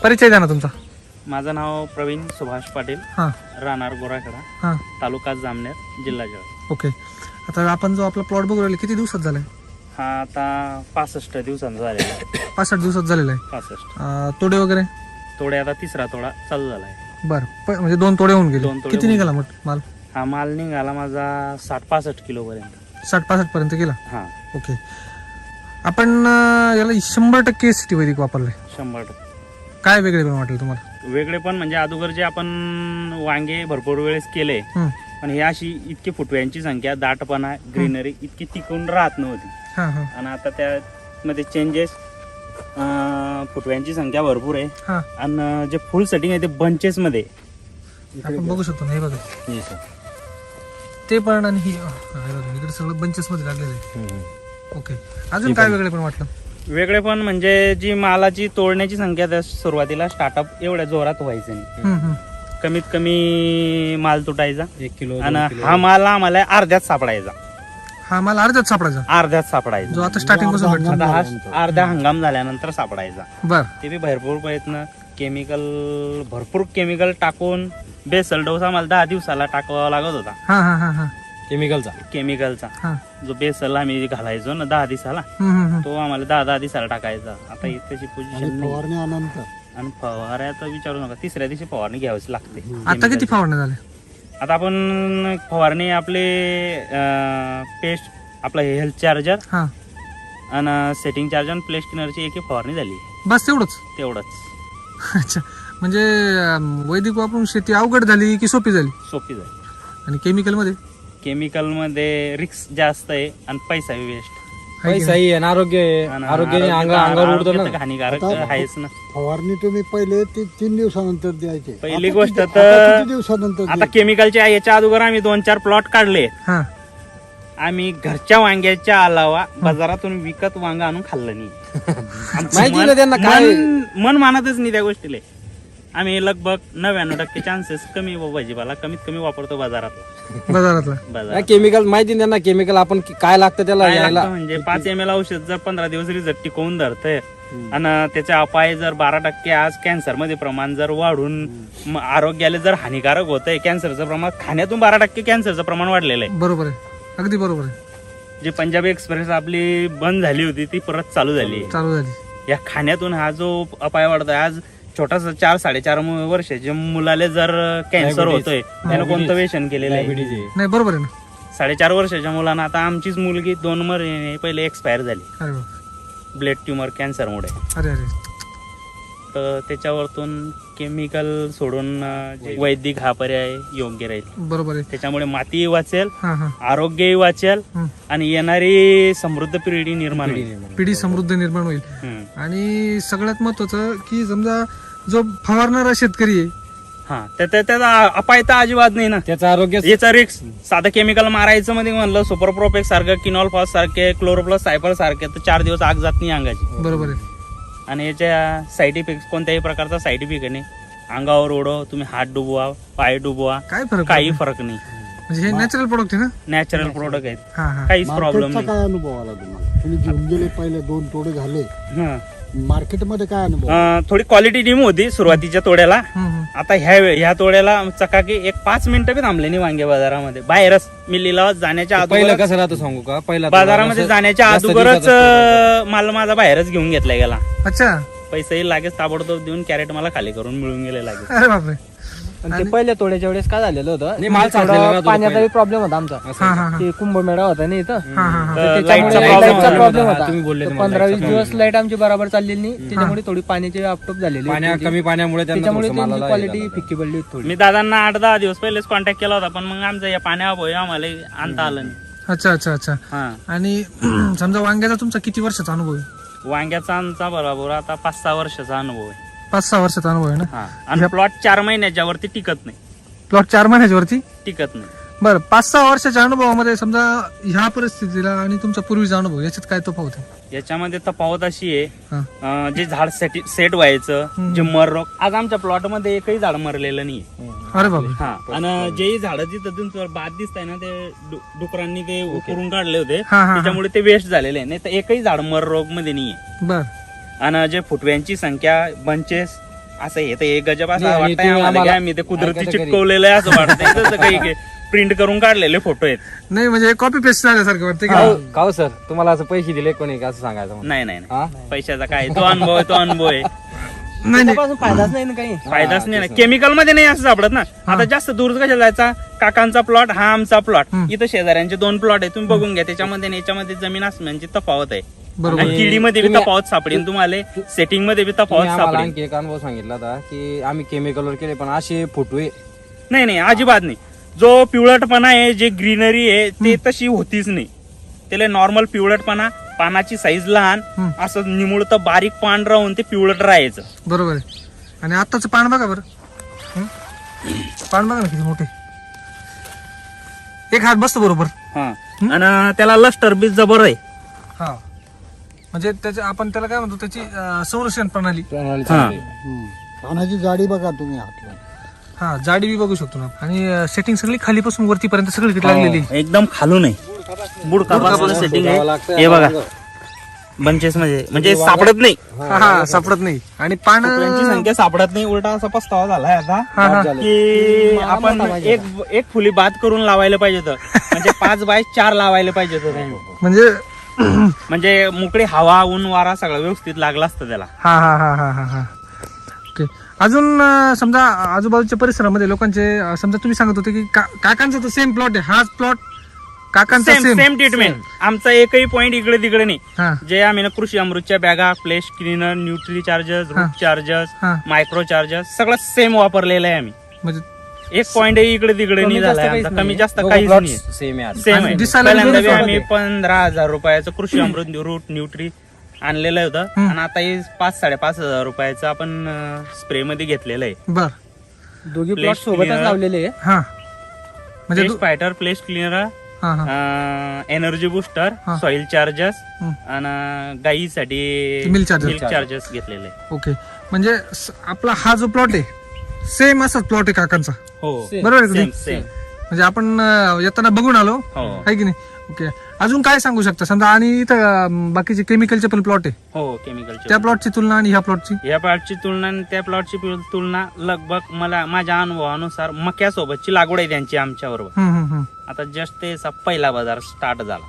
परिचय द्या ना तुमचा. माझं नाव प्रवीण सुभाष पाटील, हां राहणार गोराकडा, हां तालुका जामनेर, जिल्हा जळगाव. ओके. आता आपण जो आपला प्लॉट बघू राहिले किती दिवसात झालाय? हा आता 65 दिवसांचा झालेला आहे. 65 दिवसात झालेला आहे. 65 तोडे वगैरे? तोडे आता तिसरा तोडा चालू झाला आहे. बरं, म्हणजे 2 तोडे होऊन गेले. 2 तोडे किती होऊन निघाला मग माल? हा माल निघाला माझा 60-65 किलो पर्यंत. 60-65 पर्यंत गेला. हा ओके. आपण याला 100% सिटी वैदिक वापरलंय. 100%. काय वेगळे पण वाटलं तुम्हाला? वेगळे पण म्हणजे अगोदर जे आपण वांगे भरपूर वेळेस केले, हं. पण हे अशी इतकी फुटव्यांची संख्या, दाटपणा, ग्रीनरी इतकी टिकून राहत नव्हती. हां हां आणि आता त्यामध्ये चेंजेस, फुटव्यांची संख्या भरपूर आहे. हां. आणि जे फुल सेटिंग आहे ते बंचेस मध्ये. आपण बघू शकतो ना, हे बघा Yes, sir. ते पण आणि हे बघा इकडे सगळं बंचेस मध्ये लागलेलं आहे. ओके. अजून काय वेगळे पण वाटलं? वेगळे पण म्हणजे जी मालाची तोडण्याची संख्या त्या सुरुवातीला स्टार्टअप एवढ्या जोरात व्हायचं नाही. हं, हं. कमीत कमी माल तुटायचा 1 किलो आणि हा माल आम्हाला अर्ध्यात सापडायचा. हा माल अर्ध्यात सापडायचा अर्ध्यात सापडायचा. जो आता स्टार्टिंग पासून भेटतो. आता हा अर्धा हंगाम झाल्यानंतर सापडायचा. बर. ते बी भरपूर प्रयत्न, भरपूर केमिकल टाकून बेसल डोस आम्हाला 10 दिवसाला टाकावा लागत होता. हा हा हा हा केमिकलचा हा. जो बेसल आम्ही घालायचो ना 10 दिवसाला, हं, हं, हं. तो आम्हाला 10 दिवसाला टाकायचा. आता त्याची पोझिशन नाही. फवारणी आणि फवाऱ्यात विचारू नका, तिसऱ्या दिवशी फवारणी घ्यावीच लागते. आता किती फवारण्या झाल्या? आता आपण फवारणी आपले पेस्ट, आपलं हेल्थ चार्जर हा आणि सेटिंग चार्जर आणि प्लेस क्लिनरची एक फवारणी झाली. बस तेवढंच? तेवढंच. अच्छा, म्हणजे वैदिक वापरून शेती अवघड झाली की सोपी झाली? सोपी झाली. आणि केमिकल मध्ये रिस्क जास्त आहे आणि पैसा वेस्ट. पैसा आहे आणि आरोग्य आहे. आरोग्याने अंगावर उडतं ना. हानिकारक आता- आहेच ना. फवारणी तुम्ही पहिले 3 दिवसानंतर द्यायचे. पहिली आता गोष्ट किती- तर- आता किती दिवसानंतर आता द्यायचे? केमिकलच्या याच्या अगोदर आम्ही 2-4 प्लॉट काढले. हा. आम्ही घरच्या वांग्याच्या अलावा बाजारातून विकत वांग आणून खाल्लं नाही. आमचं माहिती ना त्यांना काय- मन मानतच नाही त्या गोष्टीला. आम्ही लगभग 99% चान्सेस कमी भाजीपाला कमीत कमी वापरतो बाजारातला. बाजारात केमिकल माहिती त्यांना, केमिकल आपण काय लागतं त्याला काय यायला. लागतं म्हणजे 5 ml औषध जर 15 दिवस रिझल्ट टिकवून धरतंय आणि त्याचे अपाय जर 12% आज कॅन्सर मध्ये प्रमाण जर वाढून आरोग्याला जर हानिकारक होतंय, कॅन्सरचं प्रमाण खाण्यातून 12% कॅन्सरचं प्रमाण वाढलेलं आहे. बरोबर आहे, अगदी बरोबर आहे. जी पंजाबी एक्सप्रेस आपली बंद झाली होती ती परत चालू झाली. या खाण्यातून हा जो अपाय वाढतोय, आज छोटासा 4-4.5 वर्षाच्या मुलाला जर कॅन्सर होतोय, त्यानं कोणतं व्यसन केलेलं आहे? नाही, बरोबर आहे ना. 4.5 वर्षाच्या मुलांना, आता आमचीच मुलगी 2 महिने पहिले एक्सपायर झाली अरे बाप. ब्लड ट्युमर कॅन्सरमुळे. अरे अरे. तर त्याच्यावरतून केमिकल सोडून जे वैदिक हा पर्याय योग्य राहील. बरोबर आहे. त्याच्यामुळे मातीही वाचेल, हा हा. आरोग्यही वाचेल हं. आणि येणारी समृद्ध पिढी निर्माण होईल. पिढी समृद्ध निर्माण होईल. हं. आणि सगळ्यात महत्वाचं की समजा जो फवारणारा शेतकरी आहे, हा त्याचा अपाय तर अजिबात नाही ना. त्याचं आरोग्य याचा रिक्स साधं केमिकल मारायचं मध्ये म्हणलं, सुपर प्रोपेक्स सारखं, किनॉल फॉस सारखे, क्लोरोप्लस सायपर सारखे, तर 4 दिवस आग जात नाही अंगाची. बरोबर आहे. आणि याच्या साईड इफेक्ट कोणत्याही प्रकारचा साईड इफेक्ट नाही. अंगावर ओढव, तुम्ही हात डुबवा, पाय डुबवा, काय फरक काही पडतो? फरक नाही. म्हणजे हे नॅचरल प्रोडक्ट आहे ना. नॅचरल प्रोडक्ट आहेत, हा हा. काहीच प्रॉब्लेम मार्केटचा नाही. काय अनुभव आला तुम्हाला? तुम्ही घेऊन गेले पहिले 2 तोडे झाले, हं. मार्केटमध्ये काय अनुभव? थोडी क्वालिटी डिम होती सुरुवातीच्या तोड्याला. हं, हं. आता ह्या तोड्याला चकाकी 5 मिनिटं बी थांबले नाही वांगे बाजारामध्ये. बाहेरच मी लिलावात जाण्याच्या पहिलं अगोदर, कसं राहतं सांगू का, पहिला बाजारामध्ये जाण्याच्या जास्त अगोदरच दिवसाचा माल माझा बाहेरच घेऊन घेतला गेला. अच्छा. पैसेही लागेच ताबडतोब देऊन कॅरेट मला खाली करून मिळून गेले लागेल. अरे बापरे. आणि ते पहिल्या तोड्याच्या वेळेस काय झालेलं होतं, नाही, माल साठलेला थोडा राहतो पाण्याचाही प्रॉब्लेम होता आमचा. असं. हा हा हा. ते कुंभमेळा होता नाही इथं, हा हा हा. तर त्याच्यामुळे लाईटचा लाईटचा problem प्रॉब्लेम होता. होता. तुम्ही बोलले तर मला 15-20 लाईटचा दिवस लाईट आमची बरोबर चाललेली नाही, त्याच्यामुळे थोडी पाण्याची आपटोप झालेली होती. कमी पाण्यामुळे त्यांना त्याच्यामुळे थोडंसं त्यांची मालाला क्वालिटी हे झालं. फिक्की पडली होती थोडी. मी दादांना 8-10 दिवस पहिलेच कॉन्टॅक्ट केला होता, पण मग आमचं या पाण्याअभावी आम्हाला आणता आलं नाही. अच्छा अच्छा अच्छा. हा. आणि समजा वांग्याचा तुमचा किती वर्षाचा अनुभव आहे? वांग्याचा आमचा बरोबर आता 5-6 वर्षाचा अनुभव आहे. 5-6 वर्षाचा अनुभव आहे ना. हा. आणि प्लॉट 4 महिन्याच्या वरती टिकत नाही. प्लॉट 4 महिन्याच्या वरती टिकत नाही. बरं. 5-6 वर्षाच्या अनुभवामध्ये समजा ह्या परिस्थितीला आणि तुमचा पूर्वीचा अनुभव याच्यात काय तफावत आहे? याच्यामध्ये तफावत अशी आहे, हा. जे झाड सेट व्हायचं, जे मर रोग, आज आमच्या प्लॉट मध्ये एकही झाड मरलेलं नाही. अरे बाबा. हा. आणि जेही झाड जिथं तुमचं बाद दिसताय ना, ते डुकरांनी ते उकरून काढले होते, हा हा. त्याच्यामुळे ते वेस्ट झालेले आहे. नाही तर एकही झाड मर रोग मध्ये नाहीये. बर. आणि जे फुटव्यांची संख्या, बंचेस असं हे तर एक गजब असं नाही, आणि वाटतंय तुम्ही आम्हाला की आम्हाला आम्ही ते कुदरती ऐकायचं घरी. चिटकवलेलं आहे असं वाटतंय तसं काही प्रिंट करून काढलेले फोटो आहेत. नाही म्हणजे कॉपी पेस्ट झाल्यासारखं वाटतं की का हो सर तुम्हाला असं पैसे दिले कोणी का असं सांगायचं मला? नाही नाही हा? नाही. पैशाचा काय तो अनुभव आहे तो अनुभव आहे. नाही नाही त्यापासून फायदाच नाही ना काही. फायदाच नाही ना केमिकल मध्ये नाही असं सापडत ना. आता जास्त दूर कशा जायचा काकांचा प्लॉट हा आमचा प्लॉट इथं शेजाऱ्यांचे 2 प्लॉट आहे तुम्ही बघून घ्या त्याच्यामध्ये आणि याच्यामध्ये जमीन आसमानची तफावत आहे. बरोबर आणि किडीमध्ये बी तुम्ही- तफावत सापडेल तुम्हाला सेटिंग मध्ये बी तुम्ही तफावत आम्हाला सापडेल. आणखी एक अनुभव सांगितला होता की आम्ही केमिकलवर केले पण असे फुटवे नाही नाही अजिबात नाही. जो पिवळटपणा आहे जे ग्रीनरी आहे ते तशी होतीच नाही. त्याला नॉर्मल पिवळटपणा पानाची साईज लहान असं निमुळत बारीक पान राहून ते पिवळट राहायचं. बरोबर आहे. आणि आत्ताचं पान बघा बरं हं? पान बघा ना किती मोठे एक हात बसतो बरोबर. हा आणि त्याला लस्टर बी जबर आहे. हा म्हणजे त्याच्या आपण त्याला काय म्हणतो त्याची संरक्षण प्रणाली. प्रणाली चांगली. पानाची जाडी बघा तुम्ही हातला. हा जाडी बी बघू शकतो ना. आणि सेटिंग सगळी खालीपासून वरतीपर्यंत सगळी लागलेली. एकदम खालून आहे बुडकापासून सेटिंग जावं आहे. लागतं. हे बघा बंचेस मध्ये म्हणजे सापडत नाही. हा सापडत नाही. आणि पान फुटव्यांची संख्या सापडत नाही. उलटा असा पस्तावा झालाय आता हा हा की आपण एक फुली बाद करून लावायला पाहिजे होतं. म्हणजे 5 बाय 4 लावायला पाहिजे होतं. म्हणजे म्हणजे मोकळी हवा ऊन वारा सगळं व्यवस्थित लागला असतं त्याला. हा हा हा हा हा हा ओके. अजून समजा आजूबाजूच्या परिसरामध्ये लोकांचे समजा तुम्ही सांगत होते की काकांचा तर सेम प्लॉट आहे. हाच प्लॉट काकांचा सेम सेम ट्रीटमेंट. आमचा एकही पॉईंट इकडे तिकडे नाही. हा जे आम्ही ना कृषी अमृतच्या बॅगा प्लेस cleaner nutri chargers root chargers हा मायक्रो चार्जर्स सगळं सेम वापरलेलं आहे आम्ही. म्हणजे एक पॉईंट इकडे तिकडे नाही कमी जास्त झालाय काहीच आमचा. कमी नाही. जास्त दोघं काहीच plots नाही. सेम आहे आता. सेम आणि आहे. दिसायला पहिल्यांदा बी बी आम्ही सोबत 15,000 रुपयाचं कृषी अमृत रूट न्यूट्री आणलेलं होतं आणि आता हे 5,000-5,500 रुपयाचं आपण स्प्रे मध्ये घेतलेलं आहे. बर दोघी Place प्लॉट सोबतच cleaner. लावलेले आहे. हा म्हणजे प्लेस फायटर प्लेस क्लीनर हा हा एनर्जी बुस्टर हा. सॉइल चार्जर्स हं. आणि गाईसाठी Milk charges. मिल्क चार्जेस घेतलेले आहे. ओके. म्हणजे आपला हा जो प्लॉट आहे सेम असाच प्लॉट आहे काकांचा. हो बरोबर आहे की सेम नाही? सेम म्हणजे आपण येताना बघून आलो हो आहे की नाही. ओके. अजून काय सांगू शकता समजा आणि इथं बाकीचे केमिकलचे पण प्लॉट आहे हो केमिकलचे. त्या प्लॉटची तुलना आणि ह्या प्लॉटची. या प्लॉटची तुलना आणि त्या प्लॉटची तुलना लगभग मला माझ्या अनुभवानुसार मक्यासोबतची लागवड आहे त्यांची आमच्या बरोबर. आता जस्ट ते पहिला बाजार स्टार्ट झाला.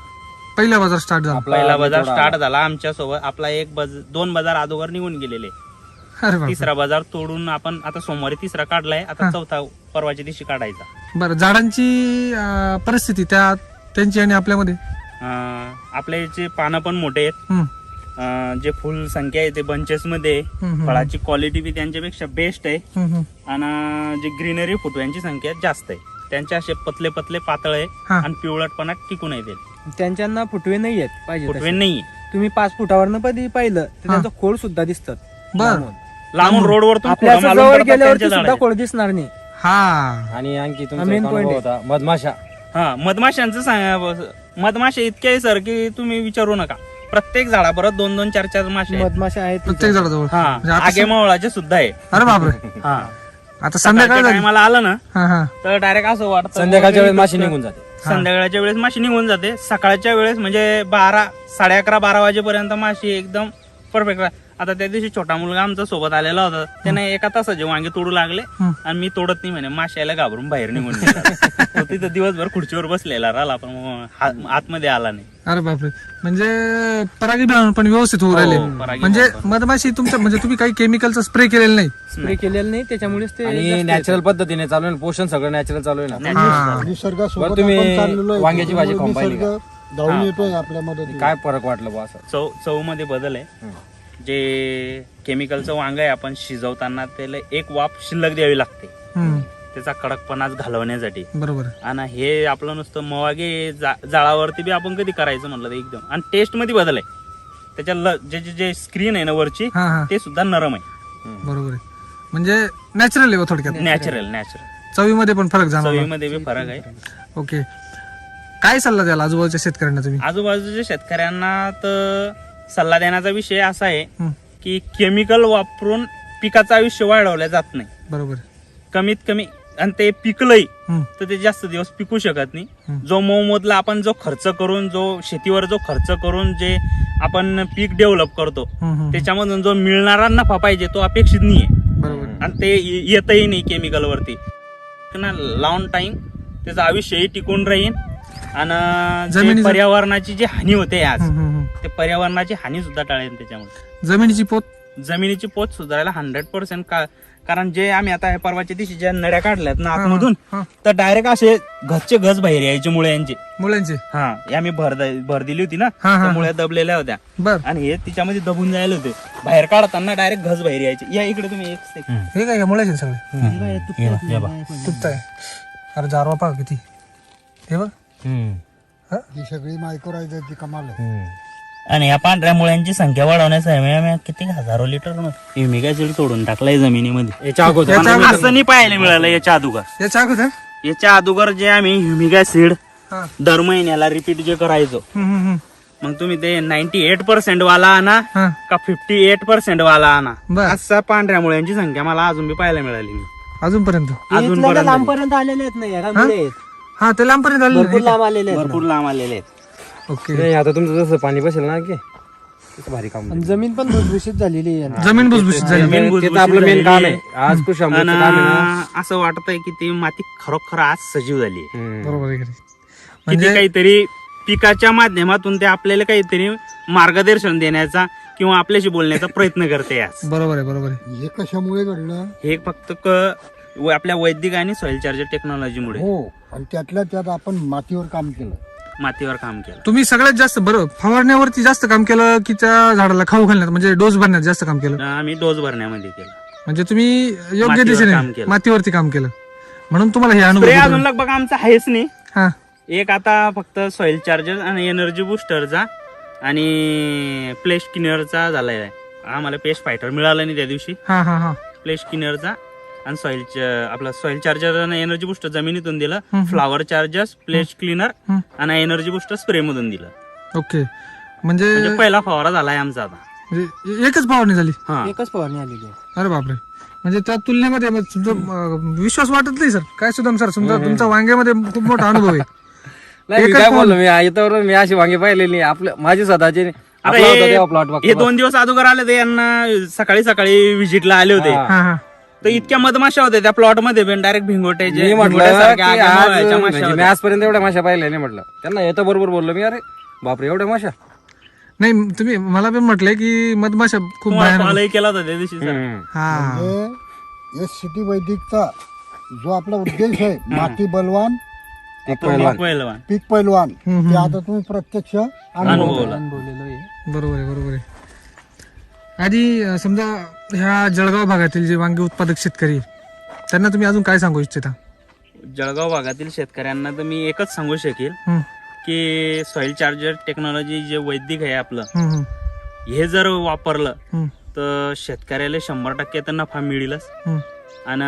पहिला बाजार स्टार्ट झाला. आपला पहिला बाजार थोडा स्टार्ट झाला आमच्या सोबत. आपला 2 बाजार अगोदर निघून गेलेले. अरे बाप. तिसरा बाजार तोडून आपण आता सोमवारी तिसरा काढलाय. आता चौथा परवाच्या दिवशी काढायचा. बरं झाडांची परिस्थिती त्यांची आणि आपल्यामध्ये. आपल्या याचे पानं पण मोठे आहेत. हम्म, जे फुल संख्या आहे ते बंचेस मध्ये आहे. हम्म, फळाची क्वालिटी बी त्यांच्यापेक्षा बेस्ट आहे. हम्म, हम्म. आणि जे ग्रीनरी फुटव्यांची संख्या जास्त आहे. त्यांचे असे पतले पतले पातळ आहे हा. आणि पिवळटपणा टिकून येते. त्यांच्यांना फुटवे नाही आहेत पाहिजे फुटवे तसे. नाहीये. तुम्ही 5 फुटावरनं कधी पाहिलं तर त्यांचं खोड सुद्धा दिसतात. बर लांबून रोडवर आपल्या असं जवळ गेल्यावरती सुद्धा खोड दिसणार नाही. हा आणि आणखी तुमचा main एक point अनुभव आहे. होता मधमाशा. हा मधमाशांचं सांगा. मधमाशा इतके आहे सर की तुम्ही विचारू नका. प्रत्येक झाडाबरोबर 2-2, 4-4 मासे आहेत. मधमाशा आहेत प्रत्येक तिथं. झाडाजवळ. हा म्हणजे आता आगे मावळाचे सुद्धा आहे. अरे बापरे. हा आता संध्याकाळ झाली. टायमाला आलं ना हा हा तर डायरेक्ट असं वाटतं संध्याकाळच्या वेळेस माशी निघून जाते. संध्याकाळच्या वेळेस माशी निघून जाते. सकाळच्या वेळेस म्हणजे 11:30-11:30-12 वाजेपर्यंत माशी एकदम परफेक्ट. आता त्या दिवशी छोटा मुलगा आमचा सोबत आलेला होता. त्याने एका तासाचे वांगे तोडू लागले आणि मी तोडत नाही म्हणे. माशाला घाबरून बाहेर निघून गेला. तो तिथं दिवसभर खुर्चीवर बसलेला राहिला पण आतमध्ये आला नाही. अरे बापरे. म्हणजे परागीभवन पण व्यवस्थित होऊ राहिले. परागीभवन म्हणजे पण. मधमाशी तुमच्या म्हणजे तुम्ही काही केमिकलचा स्प्रे केलेला नाही. स्प्रे केलेलं नाही त्याच्यामुळेच ते आणि जास्त नॅचरल पद्धतीने चालू आहे. पोषण सगळं नॅचरल चालू आहे ना. हा निसर्गासोबत बरं, तुम्ही आपण चाललेलो आहे. वांग्याची भाजी खाऊन त्यामुळे पाहिली निसर्ग धावून येतोय आपल्या मदतीला. काय फरक वाटलं बा असं? चव मध्ये बदल आहे. जे केमिकलचं वांग आहे आपण शिजवताना त्याला एक वाफ शिल्लक द्यावी लागते हम्म, त्याचा कडकपणा घालवण्यासाठी. बरोबर आहे. आणि हे आपलं नुसतं मवागे जाळावरती बी आपण कधी करायचं म्हटलं तर एकदम. आणि टेस्ट मध्ये बदल आहे. त्याच्या जे स्क्रीन आहे ना वरची हा हा ते सुद्धा नरम आहे. बरोबर आहे. म्हणजे नॅचरल आहे थोडक्यात. नॅचरल चवीमध्ये पण फरक जाणवला. चवीमध्ये बी फरक आहे. ओके. काय सल्ला द्याल आजूबाजूच्या शेतकऱ्यांना तुम्ही. आजूबाजूच्या शेतकऱ्यांना तर सल्ला देण्याचा विषय असा आहे हम्म, की केमिकल वापरून पिकाचं आयुष्य वाढवलं जात नाही. बरोबर आहे. कमीत कमी. आणि ते पिकलंही हम्म, तर ते जास्त दिवस पिकू शकत नाही. हम्म. जो मोबदला आपण जो खर्च करून जो शेतीवर जो खर्च करून जे आपण पीक डेव्हलप करतो हम्म, हम्म. त्याच्यामधून जो मिळणारा नफा पाहिजे तो अपेक्षित नाहीये. बरोबर आहे. आणि ते येतही नाही केमिकल वरती लॉंग टाइम त्याचं आयुष्यही टिकून राहील आणि जे जमिनीचं- पर्यावरणाची जी हानी होते आज हम्म. ते पर्यावरणाची हानी सुद्धा टाळेल त्याच्यामुळे. जमिनीची पोत जमिनीची पोत सुधारायला 100% कारण जे आम्ही आता परवाच्या दिवशी ज्या नड्या काढल्यात ना आतमधून हा. तर डायरेक्ट असे घरचे घस बाहेर यायचे मुळ्यांचे. मुलांचे हा हे आम्ही भर दिली होती ना हा, हा. त्या मुळ्या दबलेल्या होत्या बर आणि हे तिच्यामध्ये दबून जायला होते. बाहेर काढताना डायरेक्ट घस बाहेर यायचे. या इकडे तुम्ही एक second. हे काय मुलांचे सगळे तुटताय. अरे जारवा पहा किती हे बघ ही सगळी मायक्रोरायझरची कमाल आहे. आणि या पांढऱ्या मुळ्यांची संख्या वाढवण्यासाठी आम्ही किती हजारो लिटर ह्युमिक ऍसिड तोडून टाकलाय जमिनीमध्ये. याच्या अगोदर याच्या अगोदर- असं नाही पाहायला मिळालं याच्या अगोदर. याच्या अगोदर याच्या अगोदर जे आम्ही ह्युमिक ऍसिड हा. दर महिन्याला रिपीट जे करायचो हम्म. मग तुम्ही ते 98% वाला आणा हा का 58% वाला आणा बर. असा पांढऱ्या मुळ्यांची संख्या मला अजून बी पाहायला मिळाली नाही. अजूनपर्यंत अजूनपर्यंत लांबपर्यंत आलेले आहेत नाही याला मुळे आहेत. हा ते लांबपर्यंत आले भरपूर लांब आलेले आहेत भरपूर लांब आलेले आहेत. ओके नाही आता तुमचं जसं पाणी बसेल ना की तसं भारी काम आणि जमीन पण भुसभुशीत झालेली आहे यांना. जमीन भुसभुशीत झाली जमीन ते तर भुसभुशीत आपलं मेन काम आहे. झालेली आज कृषी अमृतचं काम आहे ना. आणि असं वाटतंय की ती माती खरोखर आज सजीव झाली आहे. बरोबर आहे की नाही? किती म्हणजे काहीतरी पिकाच्या माध्यमातून ते आपल्याला काहीतरी मार्गदर्शन देण्याचा किंवा आपल्याशी बोलण्याचा प्रयत्न करते आज. बरोबर आहे हे कशामुळे घडलं? हे फक्त आपल्या वैदिक आणि सॉइल चार्जर टेक्नॉलॉजीमुळे हो, आणि त्यातल्या त्यात आपण मातीवर काम केलं. मातीवर काम केलं. तुम्ही सगळ्यात जास्त बरं फवारण्यावरती जास्त काम केलं की त्या झाडाला खाऊ घालण्यात म्हणजे डोस भरण्यात जास्त काम केलं? आम्ही डोस भरण्यामध्ये केलं. म्हणजे तुम्ही योग्य मातीवर दिशेने काम केलं. मातीवरती काम केलं म्हणून तुम्हाला हे अनुभव स्प्रे येतो. अजून लगभग आमचा आहेच नाही. हा एक आता फक्त सॉइल चार्जर आणि एनर्जी बुस्टरचा आणि प्लेस क्लिनरचा झालाय आहे. आम्हाला पेस्ट फायटर मिळाला नाही त्या दिवशी. हा हा हा प्लेस क्लिनरचा आणि आपला सॉइल चार्जर आणि एनर्जी बुस्टर जमिनीतून दिलं. फ्लावर चार्जर्स प्लेस क्लिनर आणि एनर्जी बुस्टर स्प्रे मधून दिलं. ओके म्हणजे म्हणजे पहिला फवारा झालाय आमचा आता. म्हणजे एकच फवारणी झाली? हा एकच फवारणी आलेली आहे. अरे बापरे. म्हणजे त्या तुलनेमध्ये मग तुमचा विश्वास वाटत नाही सर काय सुद्धा सर समजा तुमचा वांग्यामध्ये खूप मोठा अनुभव आहे. नाही मी एकच काय पाऊल. बोललो मी याच्यावर मी अशी वांगे पाहिलेली नाही. आपलं माझी स्वतःची आता आपला होता तेव्हा प्लॉट हे 2 दिवस अगोदर आले ते यांना सकाळी सकाळी व्हिजिटला आले होते. हा. हा हा तर इतक्या मधमाशा होत्या त्या प्लॉट मध्ये पण डायरेक्ट भिंगोटे मी म्हटलं की आज म्हणजे मी आजपर्यंत एवढ्या माशा पाहिल्या नाही म्हटलं. त्यांना येतं बरोबर बोललो मी. अरे बापरे एवढ्या माशा. नाही तुम्ही मला पण म्हटलंय की मधमाशा खूप भयानक. फॉलोही केला होता त्या दिवशी सर. हा म्हणजे एस वैदिकचा जो आपला उद्देश आहे माती बलवान एक पहिलवान. पहिलवान. पीक पैलवान ते आता तुम्ही प्रत्यक्ष अनुभवताय. बोललेलो आहे. बरोबर आहे. आधी समजा ह्या जळगाव भागातील जे वांगी उत्पादक शेतकरी त्यांना तुम्ही अजून काय सांगू इच्छिता? जळगाव भागातील शेतकऱ्यांना तर मी एकच सांगू शकेल हम्म, की सॉइल चार्जर टेक्नॉलॉजी जे वैदिक आहे आपलं हम्म, हे जर वापरलं हम्म, तर शेतकऱ्याला 100% तर नफा मिळेलच. हम्म. आणि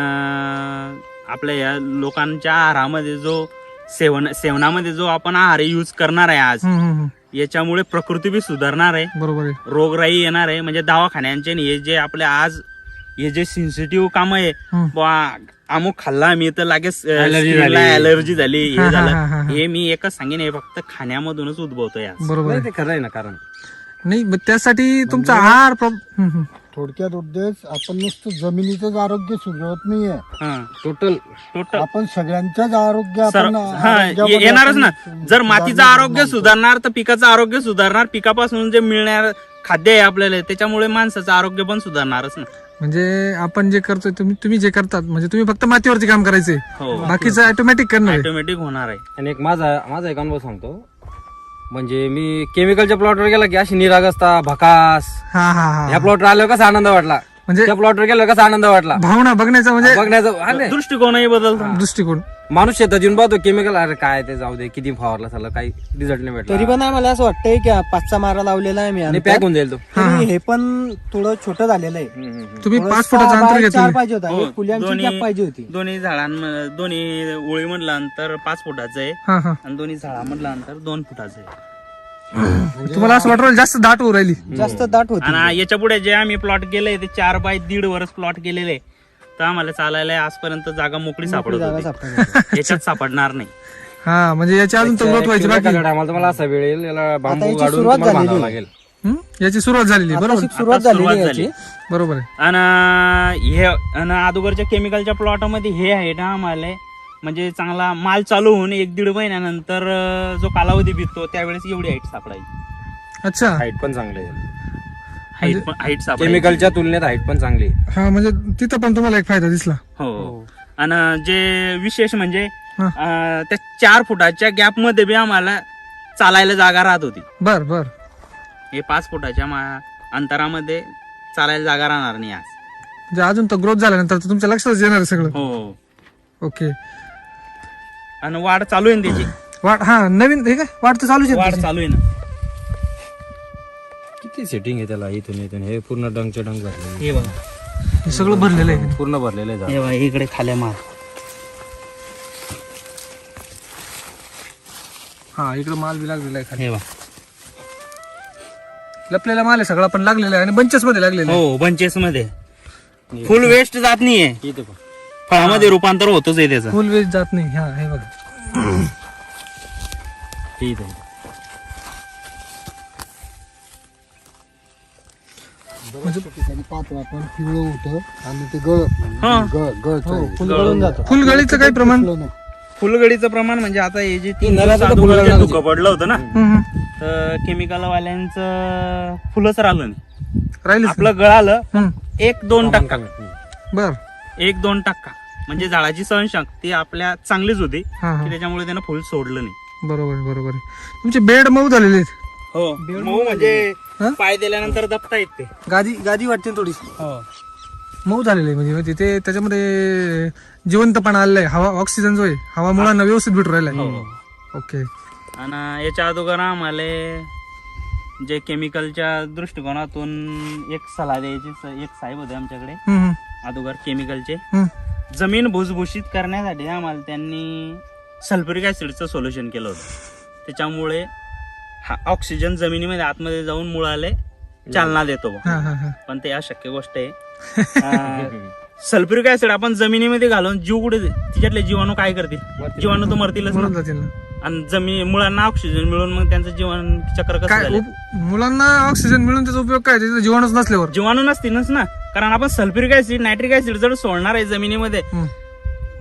आपल्या या लोकांच्या आहारामध्ये जो सेवनामध्ये जो आपण आहार यूज करणार आहे आज हम्म. याच्यामुळे प्रकृती बी सुधारणार आहे. बरोबर आहे. रोगराई येणार आहे. म्हणजे दवाखान्यांचे आणि हे जे आपले आज हे जे सेन्सिटिव्ह काम आहे हम्म. बुवा, अमुक खाल्ला मी तर लगेच Allergy झाली. अलर्जी झाली हा, हे हा, हा, झालं. हा. हे मी एकच सांगेन हे फक्त खाण्यामधूनच उद्भवतोय आज. बरोबर नाही आहे. ते खरं आहे ना. कारण नाही मग त्यासाठी तुमचा आहार थोडक्यात उद्देश आपण नुसतं जमिनीचंच आरोग्य सुधारत नाहीये, हा. टोटल टोटल आपण सगळ्यांच्याच आरोग्य सर आपण हा आरोग्यामध्ये येणारच ना. आपण जर मातीचं आरोग्य सुधारणार तर पिकाचं आरोग्य सुधारणार. पिकापासून जे मिळणार खाद्य आहे आपल्याला त्याच्यामुळे माणसाचं आरोग्य पण सुधारणारच ना. म्हणजे आपण जे करतोय तुम्ही जे करतात म्हणजे तुम्ही फक्त मातीवरती काम करायचंय हो बाकीचं ऑटोमॅटिक करणार आहे. ऑटोमॅटिक होणार आहे. आणि एक माझा एक अनुभव सांगतो. म्हणजे मी केमिकलच्या प्लॉटवर गेला की अशी निरागसता भकास. हा हा हा ह्या प्लॉटवर आल्यावर कसा आनंद वाटला. म्हणजे त्या प्लॉटवर गेल्यावर कसा आनंद वाटला. भावना बघण्याचा म्हणजे बघण्याचं हा नाही. दृष्टिकोनही बदलतो. दृष्टिकोन. माणूस शेतात येऊन पाहतो केमिकल. अरे काय ते जाऊ दे किती फवारला झालं काही रिझल्ट नाही भेटला. तरी पण आम्हाला असं वाटतंय की 5चा मारा लावलेला आहे मी आणि अंतर. पॅक होऊन जाईल तो. तरी हे पण थोडं छोटं झालेलं आहे. तुम्ही थोडं 5 फुटाचं 6 अंतर बाय 4 घेतलं. पाहिजे होता. हो, एक फुल्यांची दोन्ही- गॅप पाहिजे होती. दोन्ही झाडांमध्ये दोन्ही ओळी मधलं अंतर 5 फुटाचं आहे हा हा आणि दोन्ही झाडामधलं अंतर 2 फुटाचं आहे. तुम्हाला असं वाटलं जास्त दाट होऊ राहिली. जास्त दाट होती. आणि याच्या पुढे जे आम्ही प्लॉट केले ते 4 बाय 1.5 वर्ष प्लॉट केलेले तर आम्हाला चालायला आजपर्यंत जागा मोकळी सापडत जागा होती. सापडत होती. याच्यात सापडणार नाही. हा म्हणजे याची अजून तर ग्रोथ व्हायची बाकी. टायमाला तुम्हाला असा वेळ येईल याला बांबू याची गाडून सुरुवात तुम्हाला झालेली बांधावं आहे. लागेल. याची सुरुवात झालेली आहे, आता बरोबर सुरुवात आता झालेली सुरुवात आहे झाली. याची. बरोबर आहे. आणि अगोदरच्या केमिकलच्या प्लॉटमध्ये हे आहे ना आम्हाला म्हणजे चांगला माल चालू होऊन 1-1.5 महिन्यानंतर जो कालावधी बिततो त्यावेळेस एवढी हाईट सापडायची. अच्छा, हाईट पण चांगली आहे हाईट सापडायची. केमिकलच्या तुलनेत हाईट पण चांगली आहे. हा म्हणजे तिथं पण तुम्हाला एक फायदा दिसला. हो. आणि जे विशेष म्हणजे हा. त्या 4 फुटाच्या गॅप मध्ये बी आम्हाला चालायला जागा राहत होती. बर बर. हे 5 फुटाच्या अंतरामध्ये चालायला जागा राहणार नाही आज. म्हणजे अजून तर ग्रोथ झाल्यानंतर तर तुमच्या लक्षातच येणार आहे सगळं. हो. ओके. आणि वाढ चालू आहे ना त्याची. वाढ, हा नवीन हे काय वाढ तर चालूच आहे वाढ त्याची. चालू आहे ना. किती सेटिंग आहे त्याला इथून हे पूर्ण डंगचे डंग भरले, हे बघा, हे सगळं भरलेलं आहे. पूर्ण भरलेलं आहे झाड. हे बघा इकडे खाल्या माल. हा इकडे माल बी लागलेला आहे खाली. हे बघा. लपलेला माल आहे सगळा पण लागलेला आहे आणि बंचेस मध्ये लागलेला आहे. हो, बंचेस मध्ये फुल वेस्ट जात नाहीये. इथे पण फळामध्ये रूपांतर होतच आहे त्याचं. फुल वेस्ट जात नाही. हा हे बघा. इथे ठिकाणी पाहतो आपण पिवळं होतं आणि ते हा. गळतं. फुल गळून जातं. फुलगळीचं काही प्रमाण? फुलगडीचं प्रमाण म्हणजे आता हे जे 3 नराचं दिवस तर अगोदर फुलगळ जे धुकं पडलं होतं ना, हम्म. तर केमिकल वाल्यांचं फुलंच राहिलं नाही. राहिलंच आपलं गळालं हम्म. 1-2% बर. 1-2% म्हणजे झाडाची सहनशक्ती आपल्या चांगलीच होती हा हा की त्याच्यामुळे त्यानं फुल सोडलं नाही. बरोबर आहे, बरोबर आहे. तुमचे बेड मऊ झालेले आहेत. हो, मऊ म्हणजे हा? पाय दिल्यानंतर दबता येते. गादी वाटते ना थोडीशी. हो. मऊ झालेले आहे म्हणजे ते त्याच्यामध्ये जिवंतपणा आलेला आहे. हवा, ऑक्सिजन जो आहे हवा मुळांना व्यवस्थित भेटू राहिला आहे. ओके. आणि याच्या अगोदर आम्हाला जे केमिकलच्या दृष्टिकोनातून एक सल्ला द्यायची एक साहेब होते आमच्याकडे हम्म, अगोदर केमिकलचे. हम्म. जमीन भुसभुशीत करण्यासाठी आम्हाला त्यांनी सल्फ्युरिक ऍसिडचं सोल्युशन केलं होतं. त्याच्यामुळे हा ऑक्सिजन जमिनीमध्ये आतमध्ये जाऊन मुळाले चालना देतो बुवा. हा हा हा. पण ते अशक्य गोष्ट आहे. सल्फ्युरिक ऍसिड आपण जमिनीमध्ये घालून जीव कुठे तिच्यातले जीवाणू काय करतील? जीवाणू तर मरतीलच मरून ना. जातील ना. आणि जमीन मुळांना ऑक्सिजन मिळून मग त्यांचं जीवन चक्र कसं काय झालं? मुलांना ऑक्सिजन मिळून त्याचा उपयोग काय? त्याचा जीवनच नसल्यावर. जीवाणू नसतीलच ना, कारण आपण सल्फ्युरिक ऍसिड नायट्रिक ऍसिड जर सोडणार आहे जमिनीमध्ये हम्म,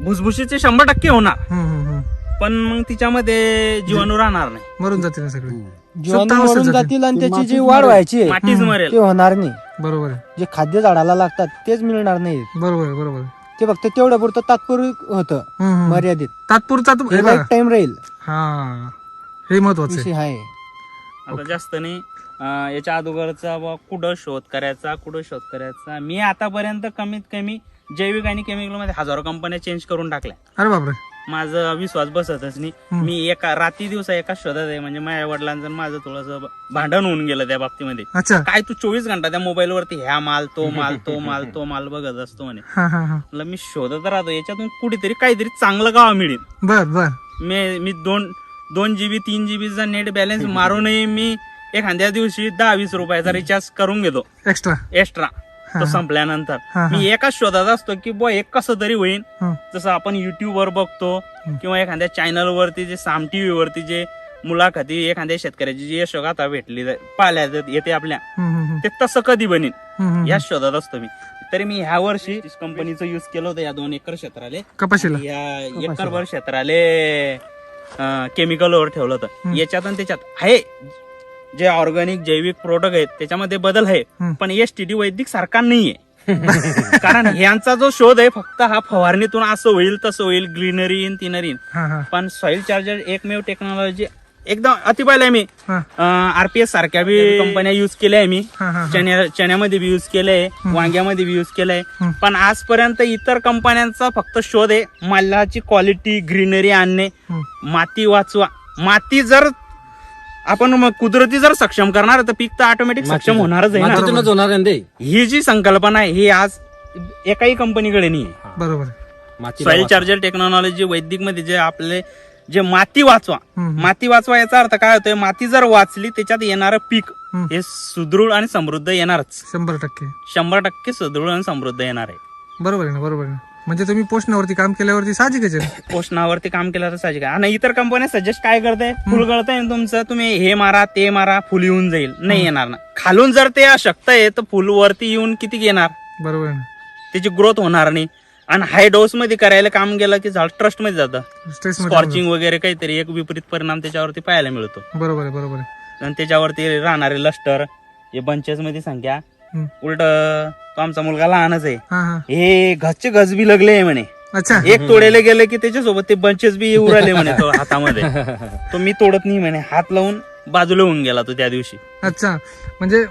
भुसभुशीचे 100% होणार, हम्म, हम्म, हम्म. पण मग तिच्यामध्ये जीवाणू राहणार नाही. मरून जातील ना सगळे. जीवाणू सुप्तावस्थेत मरून जातील. जातील आणि ती त्याची जी मातीच वाढ मरेल. व्हायची आहे मातीच मरेल. ते होणार नाही. बरोबर आहे, जे खाद्य झाडाला लागतात तेच मिळणार नाही. बरोबर आहे, बरोबर आहे. ते फक्त तेवढं पुरतं तात्पुरती होतं, हम्म, हम्म. मर्यादित. तात्पुरता तो- हे लाईफ बघा. टाइम राहील. हा हे महत्वाचं विषय आहे. आहे. आता जास्त नाही. याच्या अगोदरचा कुठं शोध करायचा मी आतापर्यंत कमीत कमी जैविक आणि केमिकल मध्ये हजारो कंपन्या चेंज करून टाकल्या. अरे बापरे. माझा विश्वास बसतच नाही. हम्म. मी एका रात्री दिवसा एका शोधात आहे. म्हणजे माझ्या वडिलांचं आणि माझं थोडंसं भांडण होऊन गेलं त्या बाबतीमध्ये. अच्छा. काय तू 24 घंटा त्या मोबाईल वरती ह्या माल तो माल बघत असतो म्हणे. हा हा हा. म्हणलं मी शोधत राहतो याच्यातून कुठेतरी काहीतरी चांगलं गावा मिळेल. बर बर. मी 2 GB 3 GB चा नेट बॅलन्स मारूनही मी एखाद्या दिवशी 10-20 रुपयाचा रिचार्ज करून घेतो एक्स्ट्रा. एक्स्ट्रा. तो संपल्यानंतर हा. मी एकाच शोधात असतो की बुवा एक कसं तरी होईल. हं. जसं आपण युट्यूब वर बघतो किंवा एखाद्या चॅनल वरती जे साम टीव्ही वरती जे मुलाखती एखाद्या शेतकऱ्याची जी यशोगाथा भेटली पाहिल्या येते आपल्या, हम्म, हम्म, ते तसं कधी बनेल हम्म. या शोधात असतो मी. तरी मी ह्या वर्षी कंपनीचं युज केलं होतं या 2 एकर क्षेत्राले. कपाशीला. या एकरभर क्षेत्राले केमिकलवर ठेवलं होतं. याच्यात आणि त्याच्यात आहे जे ऑर्गॅनिक जैविक प्रोडक्ट आहेत त्याच्यामध्ये बदल आहे, पण STD वैदिक सारखा नाहीये. कारण ह्यांचा जो शोध आहे फक्त हा फवारणीतून असं होईल तसं होईल, ग्रीनरी इन तिनरी इन. हा हा पण सॉइल चार्जर एकमेव टेक्नॉलॉजी एकदम अतिपाहिलं मी. हा RPS सारख्या बी कंपन्या युज केल्या आहे मी. हा हा. चण्यामध्ये बी युज केलंय, वांग्यामध्ये बी युज केलंय. पण आजपर्यंत इतर कंपन्यांचा फक्त शोध आहे मालाची क्वालिटी, ग्रीनरी आणणे, माती वाचवा. माती जर आपण कुदरती जर सक्षम करणार तर पीक तर ऑटोमॅटिक सक्षम होणारच आहे ना. मातीतूनच होणार आहे ना ते. ही जी संकल्पना आहे ही आज एकाही कंपनीकडे नाही आहे. बरोबर. मातीला सॉइल वाचवा. चार्जर टेक्नॉलॉजी वैदिक मध्ये जे आपले जे माती वाचवा. हम्म. माती वाचवा याचा अर्थ काय होतोय? माती जर वाचली त्याच्यात येणारं पीक हम्म. हे सुदृढ आणि समृद्ध येणारच. 100%. 100% सुदृढ आणि समृद्ध येणार आहे. बरोबर आहे ना, बरोबर आहे ना. म्हणजे तुम्ही पोषणावरती काम केल्यावरती साहजिकच आहे. पोषणावरती काम केलं तर साहजिक आहे. आणि इतर कंपन्या सजेस्ट काय करते, फुल गळतंय ना तुमचं, तुम्ही हे मारा ते मारा फुल येऊन जाईल. नाही येणार ना. खालून जर ते अशक्त आहे तर फुल वरती येऊन किती येणार, बरोबर आहे ना. त्याची ग्रोथ होणार नाही. आणि हाय डोस मध्ये करायला काम केलं की झाड ट्रस्ट मध्ये जातं. स्ट्रेस स्कॉर्चिंग वगैरे काहीतरी एक विपरीत परिणाम त्याच्यावरती पाहायला मिळतो. बरोबर आहे, बरोबर आहे. आणि त्याच्यावरती राहणारे लस्टर, हे बंचेस मध्ये संख्या, उलट तो आमचा मुलगा लहानच आहे, हा हा. हे घसचे घस बी लागले म्हणे. अच्छा. एक तोडायला गेलं की त्याच्यासोबत ते बंचेस बी येऊ राहिले म्हणे तो हातामध्ये. तो मी तोडत नाही म्हणे, हात लावून बाजूला होऊन गेला तो त्या दिवशी. अच्छा, म्हणजे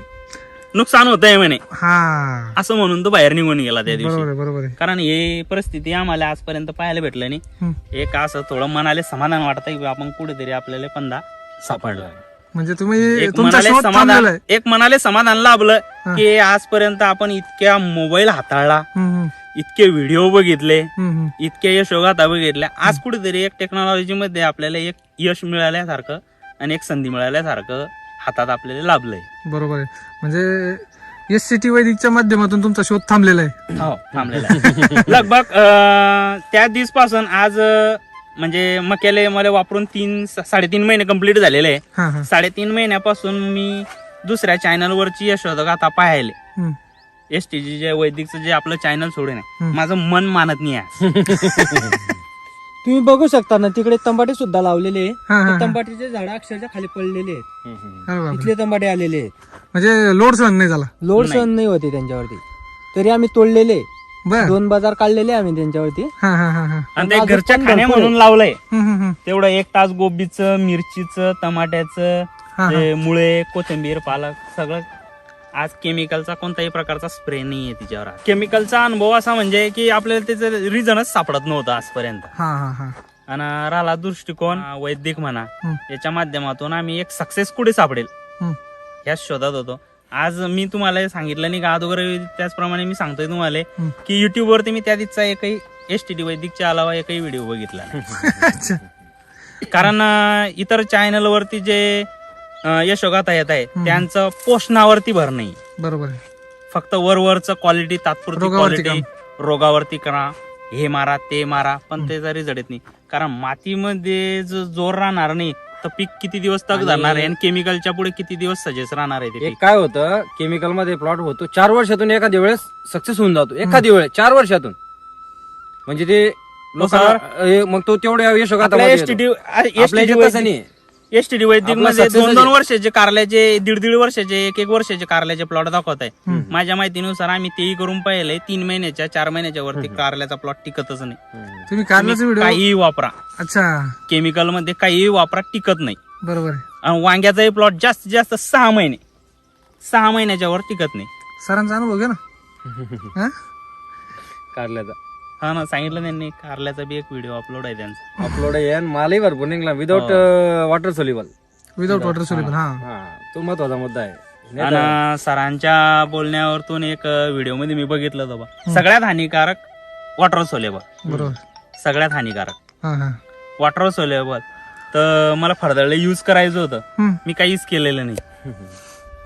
नुकसान होतंय म्हणे हा, असं म्हणून तो बाहेर निघून गेला त्या बरोबर दिवशी. आहे, बरोबर आहे. कारण हे परिस्थिती आम्हाला आजपर्यंत पाहायला भेटलं नाही. एक असं थोडं मनाला समाधान वाटतंय की आपण कुठेतरी आपल्याला पंधा सापडला. म्हणजे तुम्ही एक तुमचा मनाला शोध थांबलेला समाधान, आहे. एक मनाला समाधान लाभलं की आजपर्यंत आपण इतक्या मोबाईल हाताळला, इतके व्हिडिओ बघितले, इतके यशोगाथा बघितल्या. आज कुठेतरी एक टेक्नॉलॉजी मध्ये आपल्याला एक यश मिळाल्यासारखं आणि एक संधी मिळाल्यासारखं हातात आपल्याला लाभलंय. बरोबर आहे. म्हणजे SCT वैदिकच्या माध्यमातून तुमचा शोध थांबलेला आहे. हो, थांबलेला आहे. लगभग त्या दिवसापासून आज म्हणजे मक्याले मला वापरून 3-3.5 महिने कंप्लीट झालेले आहे. हा हा. 3.5 महिन्यापासून मी दुसऱ्या चॅनल वरची यशोगाथा पाहायले. STG जे वैदिकचं जे आपलं चॅनल सोडून आहे, माझं मन मानत नाही आहे. तुम्ही बघू शकता ना, तिकडे तंबाटे सुद्धा लावलेले आहे. हा, हा, हा. तंबाटीचे झाड अक्षरशः खाली पडलेले आहेत. अरे बापरे. इथले तंबाटे आलेले आहेत. म्हणजे लोड सहन नाही झाला. लोड नाही. सहन नाही होते त्यांच्यावरती, तरी आम्ही तोडलेले. बर. 2 बाजार काढलेले आम्ही त्यांच्यावरती. हा हा हा हा. आणि ते अजून घरच्या पण खाण्या भरपूर म्हणून लावलंय. हम्म. तेवढं 1 तास गोबीचं, मिरचीचं, टमाट्याचं, हा, ते मुळे, कोथिंबीर, पालक सगळं. आज केमिकलचा कोणताही प्रकारचा स्प्रे नाहीये तिच्यावर. केमिकलचा अनुभव असा म्हणजे की आपल्याला त्याचं रिझनच सापडत नव्हतं आजपर्यंत. हा हा हा. आणि राहिला दृष्टिकोन वैदिक म्हणा, हम्म. याच्या माध्यमातून आम्ही एक सक्सेस कुठे सापडेल हम्म. ह्याच शोधात होतो. आज मी तुम्हाला सांगितलं नाही का अगोदर, त्याचप्रमाणे मी सांगतोय तुम्हाला की युट्यूब वरती मी त्या दिवसा एकही STD वैदिकच्या अलावा एकही व्हिडिओ बघितला नाही. अच्छा. कारण इतर चॅनल वरती जे यशोगाथा येत आहे त्यांचं पोषणावरती भर नाही. बरोबर आहे. फक्त वरवरचं क्वालिटी, तात्पुरती रोगावरती क्वालिटी, रोगावरती करा, हे मारा ते मारा, पण त्याचा रिझल्ट येत नाही. कारण मातीमध्ये जो जोर राहणार नाही तर पीक किती दिवस तग धरणार आहे आणि केमिकलच्या पुढे किती दिवस सजेस्ट राहणार आहे ते एक पीक. काय होतं, केमिकल मध्ये प्लॉट होतो 4 वर्षातून एखाद्या वेळेस सक्सेस होऊन जातो. एखादी वेळेस 4 वर्षातून. म्हणजे ते लोकांना मग तो तेवढ्या यशोगाथा आपल्या STD वैदिक मध्ये 2-2 वर्षाचे कारल्याचे, 1.5 वर्षाचे, 1-1 वर्षाचे कारल्याचे प्लॉट दाखवत आहे. माझ्या माहितीनुसार आम्ही तेही करून पाहिले. 3 महिन्याच्या 4 महिन्याच्या वरती कारल्याचा प्लॉट टिकतच नाही. तुम्ही कारल्याचा व्हिडिओ. काहीही वापरा, अच्छा. केमिकल मध्ये काहीही वापरा, टिकत नाही. बरोबर आहे. आणि वांग्याचाही प्लॉट जास्तीत जास्त 6 महिने, 6 महिन्याच्या वर टिकत नाही. सरांचा अनुभव घ्या ना. हा? कारल्याचा हा ना, सांगितलं त्यांनी. कारल्याचा बी एक व्हिडिओ अपलोड आहे त्यांचा. अपलोड आहे आणि मालही भरपूर निघला without water soluble. Without water soluble. हा. तो महत्वाचा मुद्दा आहे. आणि सरांच्या बोलण्यावरतून एक व्हिडिओ मध्ये मी बघितलं होतं, सगळ्यात हानिकारक वॉटर सोलेबल. बरोबर. सगळ्यात हानिकारक हा हा. Water soluble. तर मला फरदरला युज करायचं होतं, मी काहीच केलेलं नाही.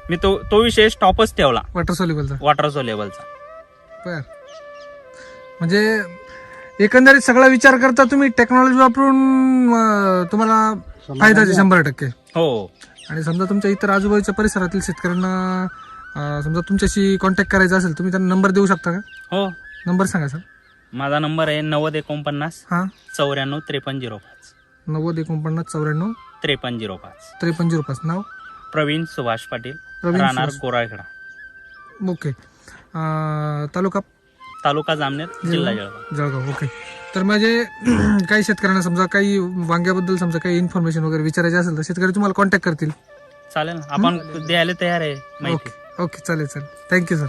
मी तो विषय स्टॉपच ठेवला, वॉटर सोल्युबलचा. वॉटर सोलेबलचा. बर. म्हणजे एकंदरीत सगळा विचार करता तुम्ही टेक्नॉलॉजी वापरून तुम्हाला फायदा 100%. हो. आणि समजा तुमच्या इतर आजूबाजूच्या परिसरातील शेतकऱ्यांना समजा तुमच्याशी कॉन्टॅक्ट करायचा असेल, तुम्ही त्यांना नंबर देऊ शकता का? हो. नंबर सांगा सर. माझा नंबर आहे 9049 हा. 94 5305. 9049 94 5305. 5305. नाव प्रवीण सुभाष पाटील, प्रवीण राहणार सुभाष. कोराळखेडा, ओके. तालुका तालुका जामनेर, जिल्हा जळगाव. जळगाव. ओके. तर म्हणजे काही शेतकऱ्यांना समजा काही वांग्याबद्दल समजा काही इन्फॉर्मेशन वगैरे विचारायचे असेल तर शेतकरी तुम्हाला कॉन्टॅक्ट करतील. चालेल ना, आपण द्यायला तयार आहे माहिती. ओके. ओके. चालेल. Thank you sir.